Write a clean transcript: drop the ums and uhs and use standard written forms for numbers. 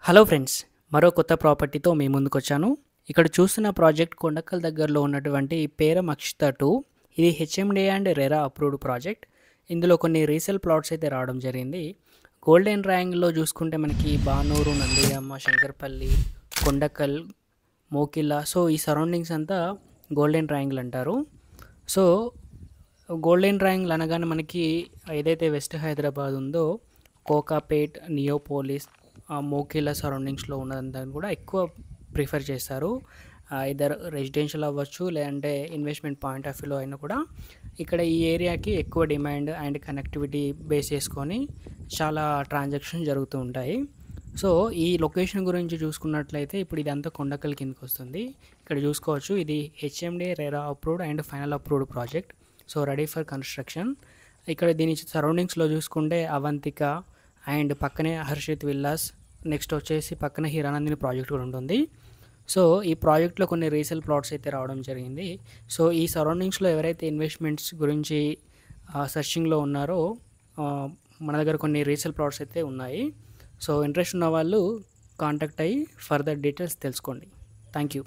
Hello friends, మరో కొత్త ప్రాపర్టీతో మీ ముందుకొచ్చాను. ఇక్కడ చూస్తున్న ప్రాజెక్ట్ కొండకల్ దగ్గరలో ఉన్నటువంటి పేరం అక్షిత 2. ఇది HMD and RERA approved project. ఇందులో కొన్ని రీసేల్ ప్లాట్స్ అయితే రావడం జరిగింది. గోల్డెన్ ట్రయాంగిల్లో చూసుకుంటే మనకి బానూరు, నందిగామ, శంకర్పల్లి, కొండకల్, మోకిలా, సో ఈ సరౌండింగ్స్ అంతా గోల్డెన్ ట్రయాంగిల్ అంటారు. సో గోల్డెన్ ట్రయాంగిల్ అనగానే మనకి ఏదైతే వెస్ట్ హైదరాబాద్ ఉందో కోకాపేట్, నియోపోలిస్, మోకిలా సరౌండింగ్స్లో ఉన్నదంతా కూడా ఎక్కువ ప్రిఫర్ చేస్తారు. ఇద్దరు రెసిడెన్షియల్ అవ్వచ్చు, లేదంటే ఇన్వెస్ట్మెంట్ పాయింట్ ఆఫ్ వ్యూలో అయినా కూడా ఇక్కడ ఈ ఏరియాకి ఎక్కువ డిమాండ్ అండ్ కనెక్టివిటీ బేస్ చేసుకొని చాలా ట్రాన్సాక్షన్ జరుగుతూ ఉంటాయి. సో ఈ లొకేషన్ గురించి చూసుకున్నట్లయితే ఇప్పుడు ఇదంతా కొండకల్ కిందకి వస్తుంది. ఇక్కడ చూసుకోవచ్చు, ఇది HMD RERA approved and final approved project. So ready for construction. ఇక్కడ దీని సరౌండింగ్స్లో చూసుకుంటే అవంతిక అండ్ పక్కనే హర్షిత్ విల్లాస్, నెక్స్ట్ వచ్చేసి పక్కన హీరానందిని ప్రాజెక్ట్ కూడా ఉంటుంది. సో ఈ ప్రాజెక్ట్లో కొన్ని రీసేల్ ప్లాట్స్ అయితే రావడం జరిగింది. సో ఈ సరౌండింగ్స్లో ఎవరైతే ఇన్వెస్ట్మెంట్స్ గురించి సర్చింగ్లో ఉన్నారో మన దగ్గర కొన్ని రీసేల్ ప్లాట్స్ అయితే ఉన్నాయి. సో ఇంట్రెస్ట్ ఉన్న వాళ్ళు కాంటాక్ట్ అయ్యి ఫర్దర్ డీటెయిల్స్ తెలుసుకోండి. Thank you.